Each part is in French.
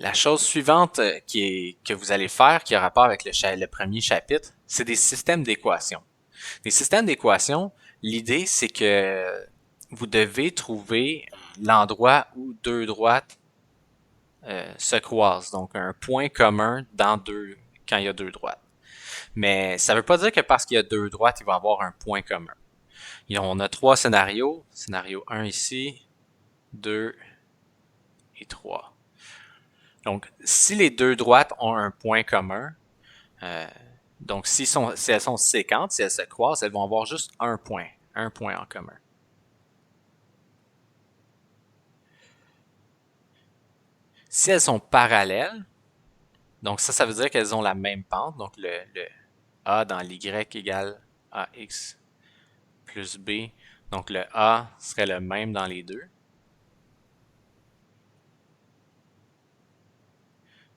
La chose suivante que vous allez faire, qui a rapport avec le premier chapitre, c'est des systèmes d'équations. Les systèmes d'équations, l'idée c'est que vous devez trouver l'endroit où deux droites se croisent, donc un point commun quand il y a deux droites. Mais ça ne veut pas dire que parce qu'il y a deux droites, il va y avoir un point commun. On a trois scénarios. Scénario 1 ici, 2 et 3. Donc, si les deux droites ont un point commun, euh, donc si elles sont séquentes, si elles se croisent, elles vont avoir juste un point en commun. Si elles sont parallèles, donc ça veut dire qu'elles ont la même pente, donc le A dans l'Y égale AX plus B, donc le A serait le même dans les deux.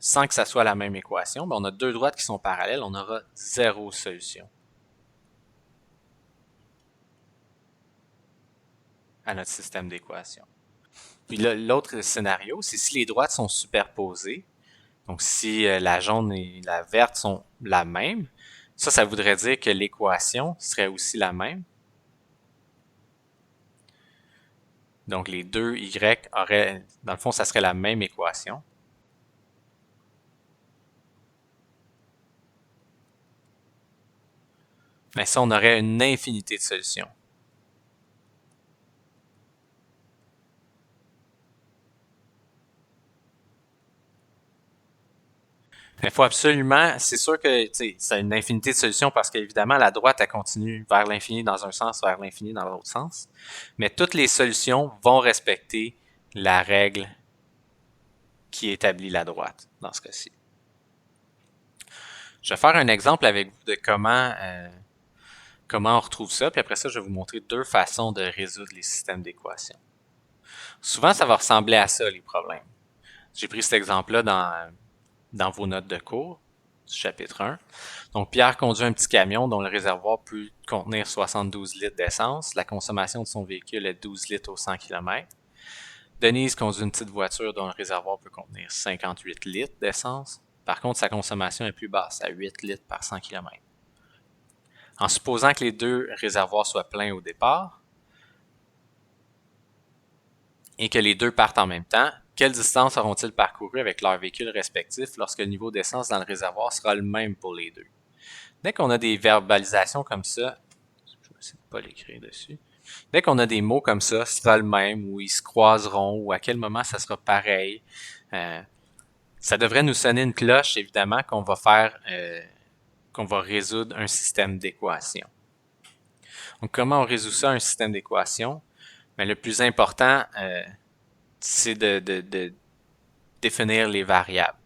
Sans que ça soit la même équation, on a deux droites qui sont parallèles, on aura zéro solution à notre système d'équations. Puis l'autre scénario, c'est si les droites sont superposées. Donc si la jaune et la verte sont la même, ça voudrait dire que l'équation serait aussi la même. Donc les deux Y auraient, dans le fond, ça serait la même équation. Mais ça, on aurait une infinité de solutions. Il faut absolument, c'est sûr que c'est une infinité de solutions parce qu'évidemment, la droite, elle continue vers l'infini dans un sens, vers l'infini dans l'autre sens. Mais toutes les solutions vont respecter la règle qui établit la droite dans ce cas-ci. Je vais faire un exemple avec vous de comment on retrouve ça, puis après ça, je vais vous montrer deux façons de résoudre les systèmes d'équations. Souvent, ça va ressembler à ça, les problèmes. J'ai pris cet exemple-là dans vos notes de cours, du chapitre 1. Donc, Pierre conduit un petit camion dont le réservoir peut contenir 72 litres d'essence. La consommation de son véhicule est 12 litres au 100 km. Denise conduit une petite voiture dont le réservoir peut contenir 58 litres d'essence. Par contre, sa consommation est plus basse, à 8 litres par 100 km. En supposant que les deux réservoirs soient pleins au départ et que les deux partent en même temps, quelle distance auront-ils parcouru avec leurs véhicules respectifs lorsque le niveau d'essence dans le réservoir sera le même pour les deux? Dès qu'on a des verbalisations comme ça, je vais essayer de ne pas l'écrire dessus. Dès qu'on a des mots comme ça, sera le même, ou ils se croiseront, ou à quel moment ça sera pareil, ça devrait nous sonner une cloche, évidemment, qu'on va résoudre un système d'équations. Donc, comment on résout ça, un système d'équations? Mais le plus important, c'est de définir les variables.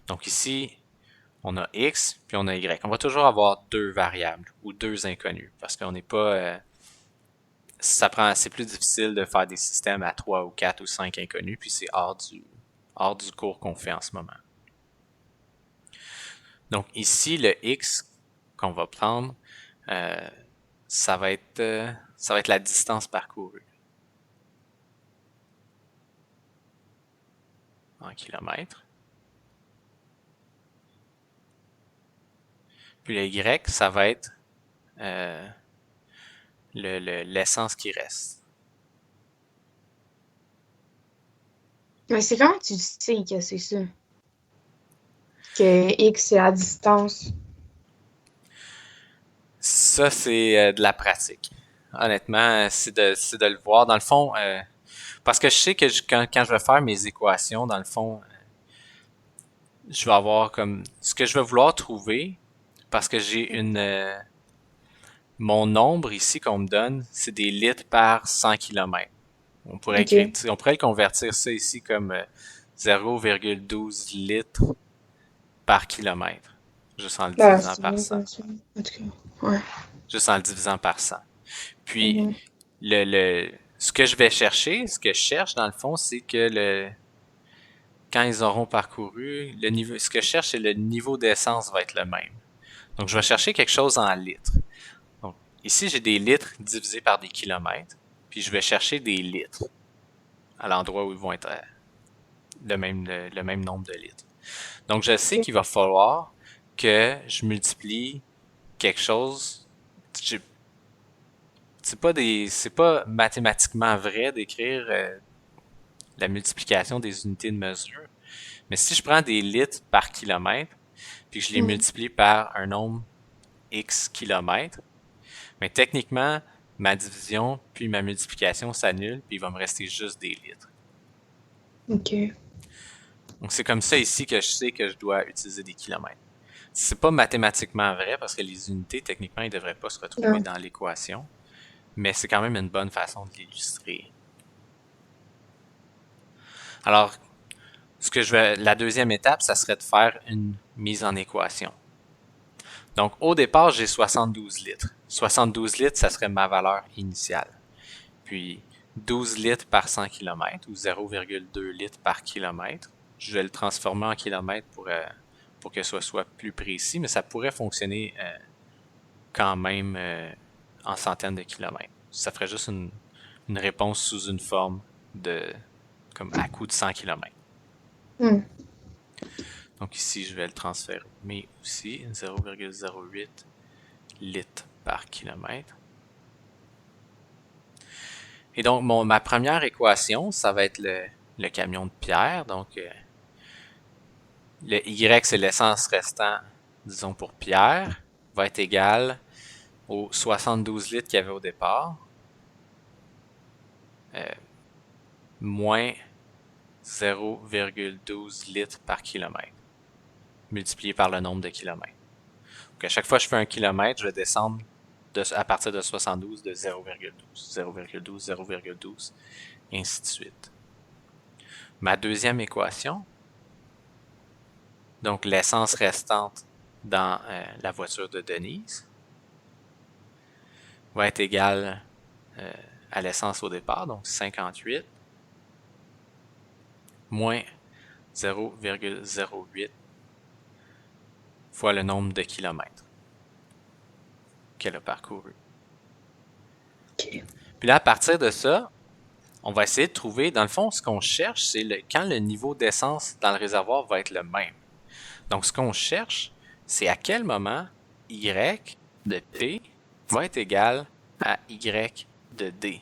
Donc ici, on a X, puis on a Y. On va toujours avoir deux variables ou deux inconnus, parce qu'on n'est pas... c'est plus difficile de faire des systèmes à 3 ou 4 ou 5 inconnus, puis c'est hors du cours qu'on fait en ce moment. Donc ici, le X qu'on va prendre, ça va être la distance parcourue en kilomètres. Puis le Y, ça va être l'essence qui reste. Mais c'est comment tu sais que c'est ça? Que X, c'est la distance. Ça, c'est de la pratique. Honnêtement, c'est de le voir. Dans le fond, parce que je sais que quand je vais faire mes équations, dans le fond, je vais avoir comme... Ce que je vais vouloir trouver, parce que j'ai mon nombre ici qu'on me donne, c'est des litres par 100 km. On pourrait le convertir ça ici comme 0,12 litres par kilomètre. Juste en le divisant par 100. Juste en le divisant par 100. Puis, ce que je cherche dans le fond, c'est que quand ils auront parcouru, ce que je cherche, c'est le niveau d'essence va être le même. Donc, je vais chercher quelque chose en litres. Donc, ici, j'ai des litres divisés par des kilomètres. Puis, je vais chercher des litres à l'endroit où ils vont être le même nombre de litres. Donc, je sais qu'il va falloir que je multiplie quelque chose. C'est pas mathématiquement vrai d'écrire la multiplication des unités de mesure. Mais si je prends des litres par kilomètre, puis que je les multiplie par un nombre X kilomètres, mais techniquement, ma division puis ma multiplication s'annulent, puis il va me rester juste des litres. OK. Donc c'est comme ça ici que je sais que je dois utiliser des kilomètres. C'est pas mathématiquement vrai parce que les unités, techniquement, ils devraient pas se retrouver Non. dans l'équation, mais c'est quand même une bonne façon de l'illustrer. Alors, la deuxième étape, ça serait de faire une mise en équation. Donc, au départ, j'ai 72 litres. 72 litres, ça serait ma valeur initiale. Puis, 12 litres par 100 km ou 0,2 litres par kilomètre. Je vais le transformer en kilomètres pour que ce soit plus précis, mais ça pourrait fonctionner quand même en centaines de kilomètres. Ça ferait juste une réponse sous une forme comme à coût de 100 km. Donc ici, je vais le transformer aussi, 0,08 litres par kilomètre. Et donc, ma première équation, ça va être le camion de pierre. Donc, le Y, c'est l'essence restant, disons, pour pierre, va être égal aux 72 litres qu'il y avait au départ, moins 0,12 litres par kilomètre, multiplié par le nombre de kilomètres. Donc, à chaque fois que je fais un kilomètre, je vais descendre à partir de 72 de 0,12, 0,12, 0,12, et ainsi de suite. Ma deuxième équation, donc l'essence restante dans la voiture de Denise, va être égale à l'essence au départ, donc 58, moins 0,08 fois le nombre de kilomètres qu'elle a parcouru. OK. Puis là, à partir de ça, on va essayer de trouver, dans le fond, ce qu'on cherche, c'est quand le niveau d'essence dans le réservoir va être le même. Donc, ce qu'on cherche, c'est à quel moment Y de P va être égal à Y de D.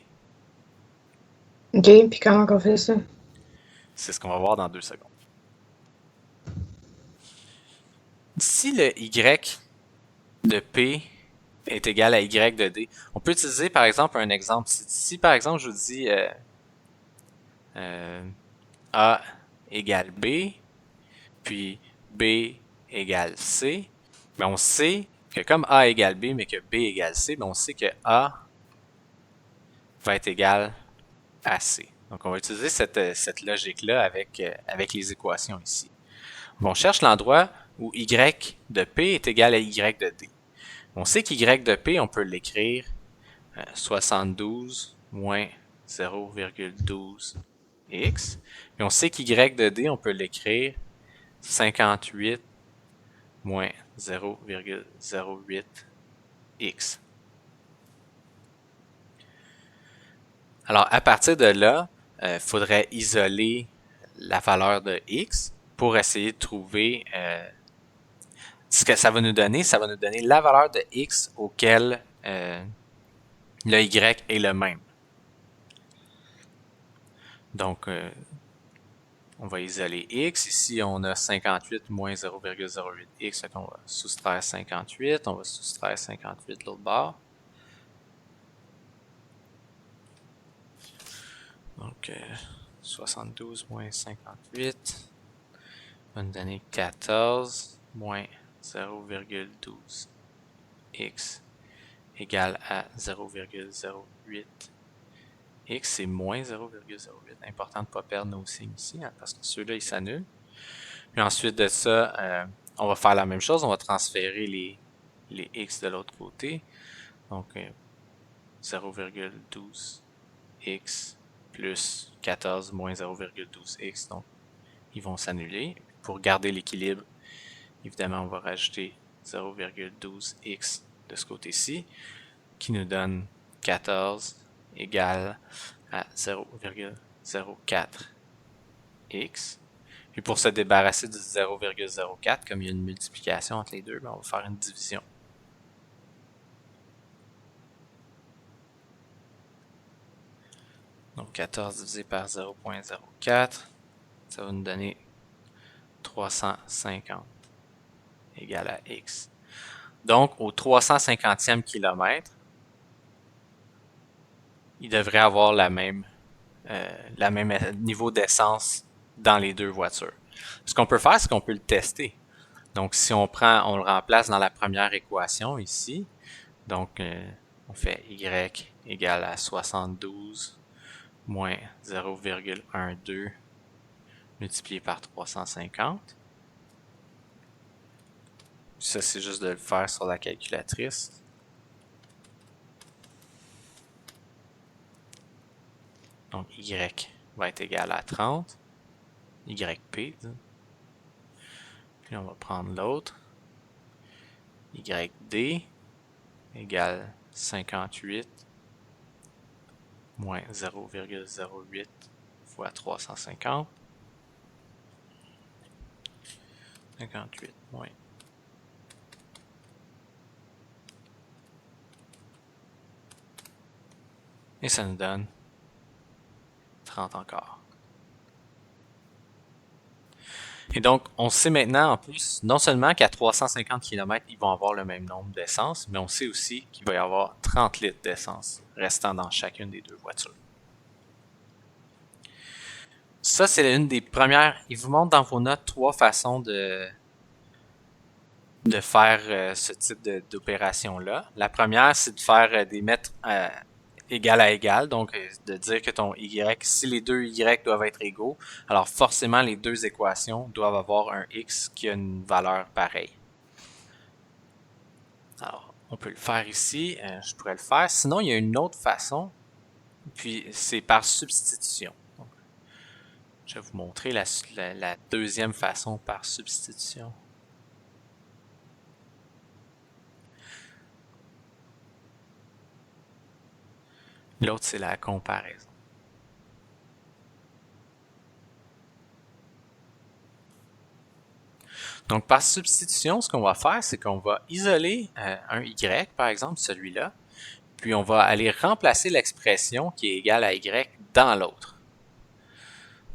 OK, puis comment on fait ça? C'est ce qu'on va voir dans 2 secondes. Si le Y de P est égal à Y de D, on peut utiliser par exemple un exemple. Si par exemple je vous dis A égale B, puis B égale C, mais on sait que comme A égale B, mais que B égale C, on sait que A va être égal à C. Donc on va utiliser cette logique-là avec les équations ici. On cherche l'endroit où Y de P est égal à Y de D. On sait qu'Y de P, on peut l'écrire 72 moins 0,12 x. Et on sait qu'Y de D, on peut l'écrire 58 moins 0,08 x. Alors, à partir de là, il faudrait isoler la valeur de x pour essayer de trouver ce que ça va nous donner. Ça va nous donner la valeur de x auquel le y est le même. Donc, on va isoler x. Ici, on a 58 moins 0,08 x. Donc on va soustraire 58. On va soustraire 58 de l'autre bord. Donc, 72 moins 58 va nous donner 14 moins 0,12 x égale à 0,08 x, c'est moins 0,08. Important de ne pas perdre nos signes ici, hein, parce que ceux-là, ils s'annulent. Puis ensuite de ça, on va faire la même chose. On va transférer les x de l'autre côté. Donc, 0,12 x plus 14 moins 0,12 x. Donc, ils vont s'annuler. Pour garder l'équilibre, évidemment, on va rajouter 0,12 x de ce côté-ci, qui nous donne 14 égale à 0,04 x. Puis pour se débarrasser du 0,04, comme il y a une multiplication entre les deux, ben on va faire une division. Donc 14 divisé par 0,04, ça va nous donner 350 égale à x. Donc au 350e kilomètre, il devrait avoir la même niveau d'essence dans les deux voitures. Ce qu'on peut faire, c'est qu'on peut le tester. Donc, si on le remplace dans la première équation ici. Donc, on fait y égale à 72 moins 0,12 multiplié par 350. Ça, c'est juste de le faire sur la calculatrice. Donc, y va être égal à 30. YP. Puis, on va prendre l'autre. YD égale 58 moins 0,08 fois 350. 58 moins. Et ça nous donne 30 encore. Et donc, on sait maintenant en plus, non seulement qu'à 350 km, ils vont avoir le même nombre d'essence, mais on sait aussi qu'il va y avoir 30 litres d'essence restant dans chacune des deux voitures. Ça, c'est une des premières. Il vous montre dans vos notes 3 façons de faire ce type d'opération-là. La première, c'est de faire des mètres égal à égal, donc de dire que ton y, si les deux y doivent être égaux, alors forcément les deux équations doivent avoir un x qui a une valeur pareille. Alors, on peut le faire ici, je pourrais le faire. Sinon, il y a une autre façon, puis c'est par substitution. Donc, je vais vous montrer la deuxième façon par substitution. L'autre, c'est la comparaison. Donc, par substitution, ce qu'on va faire, c'est qu'on va isoler un y, par exemple, celui-là, puis on va aller remplacer l'expression qui est égale à y dans l'autre.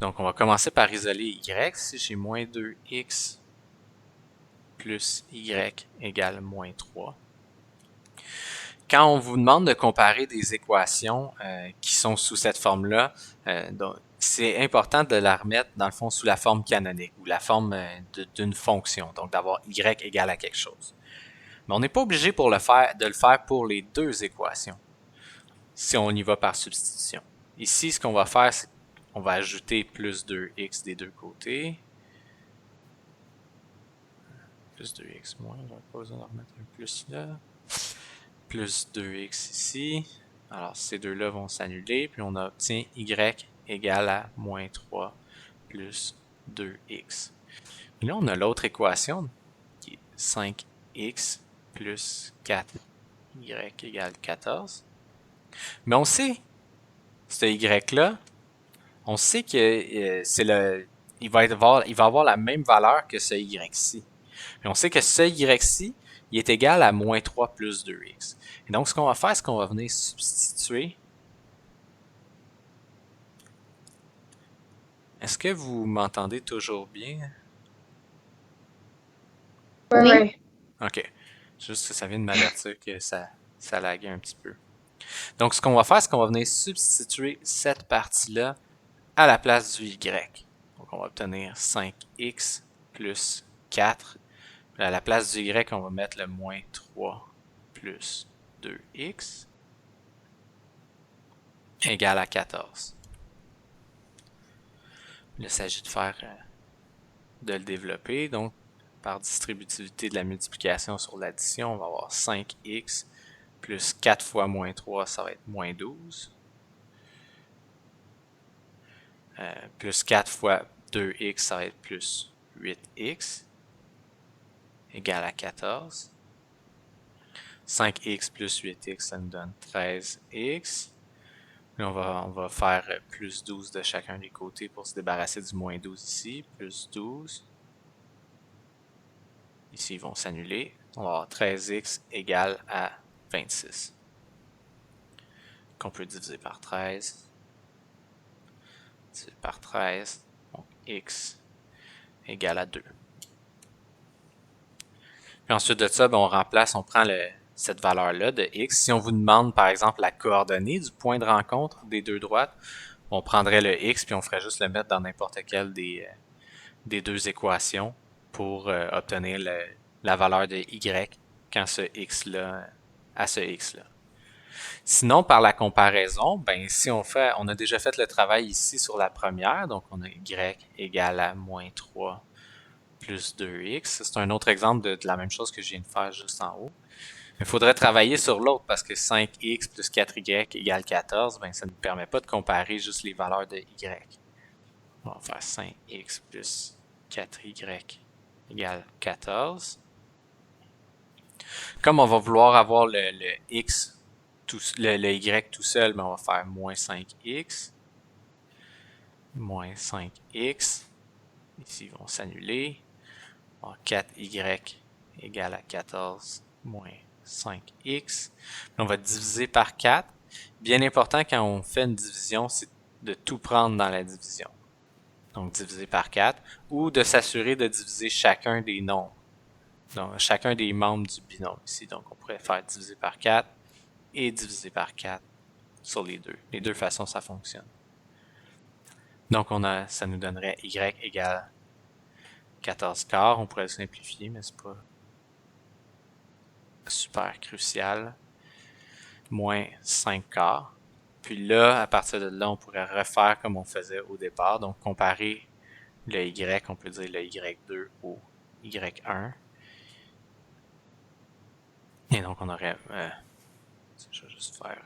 Donc, on va commencer par isoler y. Si j'ai moins 2x plus y égale moins 3. Quand on vous demande de comparer des équations qui sont sous cette forme-là, c'est important de la remettre, dans le fond, sous la forme canonique ou la forme d'une fonction, donc d'avoir y égale à quelque chose. Mais on n'est pas obligé de le faire pour les deux équations, si on y va par substitution. Ici, ce qu'on va faire, c'est qu'on va ajouter plus 2x des deux côtés. Plus 2x moins, on va pas besoin de remettre un plus là. Plus 2x ici. Alors, ces deux-là vont s'annuler, puis on obtient y égale à moins 3 plus 2x. Et là, on a l'autre équation qui est 5x plus 4y égale 14. Mais on sait, ce y-là, on sait que il va avoir la même valeur que ce y-ci. Et on sait que ce y-ci, il est égal à moins 3 plus 2x. Et donc, ce qu'on va faire, c'est qu'on va venir substituer. Est-ce que vous m'entendez toujours bien? Oui. OK. Juste que ça vient de m'avertir que ça laguait un petit peu. Donc, ce qu'on va faire, c'est qu'on va venir substituer cette partie-là à la place du y. Donc, on va obtenir 5x plus 4. Puis à la place du y, on va mettre le moins 3 plus 2x égale à 14. Il s'agit de le développer. Donc, par distributivité de la multiplication sur l'addition, on va avoir 5x plus 4 fois moins 3, ça va être moins 12. Plus 4 fois 2x, ça va être plus 8x égale à 14. 5x plus 8x, ça nous donne 13x. Là, on va faire plus 12 de chacun des côtés pour se débarrasser du moins 12 ici. Plus 12. Ici, ils vont s'annuler. On va avoir 13x égale à 26. Qu'on peut diviser par 13. Diviser par 13. Donc, x égale à 2. Puis ensuite de ça, ben, on remplace, on prend cette valeur-là de x. Si on vous demande, par exemple, la coordonnée du point de rencontre des deux droites, on prendrait le x puis on ferait juste le mettre dans n'importe quelle des deux équations pour obtenir la valeur de y quand ce x-là à ce x-là. Sinon, par la comparaison, ben si on a déjà fait le travail ici sur la première, donc on a y égale à moins 3 plus 2x. C'est un autre exemple de la même chose que je viens de faire juste en haut. Il faudrait travailler sur l'autre parce que 5x plus 4y égale 14, ben ça ne nous permet pas de comparer juste les valeurs de y. On va faire 5x plus 4y égale 14. Comme on va vouloir avoir le x, le y tout seul, ben on va faire moins 5x. Moins 5x. Ici, ils vont s'annuler. 4y égale à 14 moins 5x. On va diviser par 4. Bien important quand on fait une division, c'est de tout prendre dans la division. Donc diviser par 4. Ou de s'assurer de diviser chacun des nombres. Donc chacun des membres du binôme ici. Donc on pourrait faire diviser par 4 et diviser par 4 sur les deux. Les deux façons, ça fonctionne. Donc ça nous donnerait y égale 14 quarts. On pourrait le simplifier, mais c'est pas super crucial. Moins 5 quarts. Puis là, à partir de là, on pourrait refaire comme on faisait au départ. Donc, comparer le y, on peut dire le y2 au y1. Et donc, on aurait... je vais juste faire...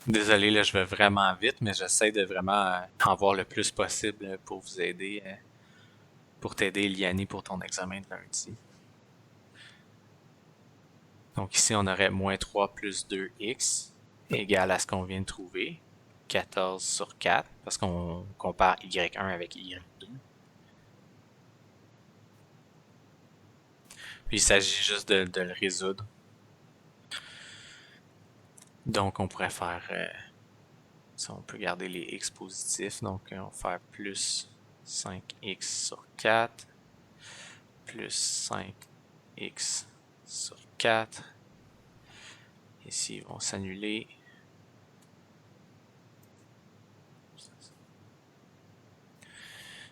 Désolé, là, je vais vraiment vite, mais j'essaie de vraiment en voir le plus possible pour vous aider, pour t'aider, Liani, pour ton examen de lundi. Donc ici, on aurait moins 3 plus 2x égale à ce qu'on vient de trouver, 14 sur 4, parce qu'on compare y1 avec y2. Puis il s'agit juste de le résoudre. Donc on pourrait faire... ça, on peut garder les x positifs, donc on va faire plus 5x sur 4, plus 5x sur 4. Ici, ils vont s'annuler.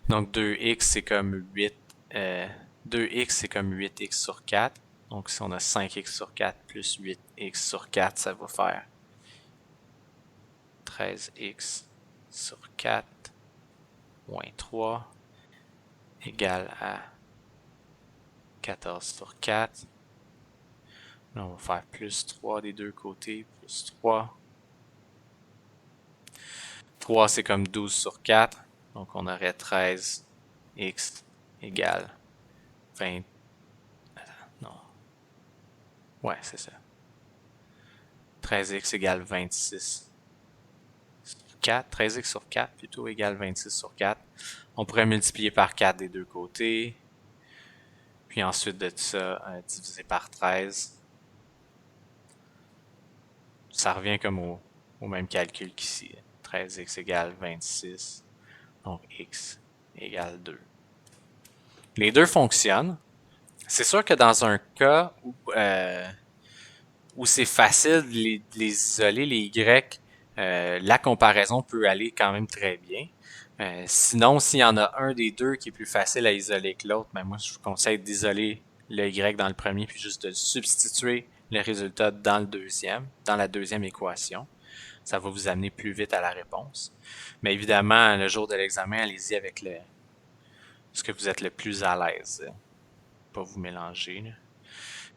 Donc 2x, c'est comme 8. 2x, c'est comme 8x sur 4. Donc si on a 5x sur 4 plus 8x sur 4, ça va faire 13x sur 4 moins 3 égale à 14 sur 4. Là, on va faire plus 3 des deux côtés, plus 3. 3, c'est comme 12 sur 4. Donc, on aurait 13x égale 20. Non. Ouais, c'est ça. 13x égale 26 sur 4. 13x sur 4 plutôt égale 26 sur 4. On pourrait multiplier par 4 des deux côtés. Puis ensuite de ça, diviser par 13. Ça revient comme au même calcul qu'ici. 13x égale 26. Donc x égale 2. Les deux fonctionnent. C'est sûr que dans un cas où c'est facile de les isoler, les y, la comparaison peut aller quand même très bien. Sinon, s'il y en a un des deux qui est plus facile à isoler que l'autre, ben moi je vous conseille d'isoler le y dans le premier puis juste de substituer le résultat dans la deuxième équation. Ça va vous amener plus vite à la réponse. Mais évidemment, le jour de l'examen, allez-y avec ce que vous êtes le plus à l'aise. Pas vous mélanger. Là.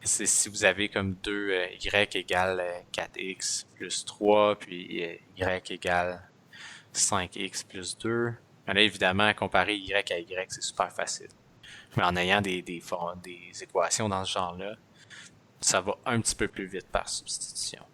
C'est si vous avez comme 2 y égale 4x plus 3, puis y égale 5x plus 2. Là, évidemment, comparer y à y, c'est super facile. Mais en ayant des équations dans ce genre-là, ça va un petit peu plus vite par substitution.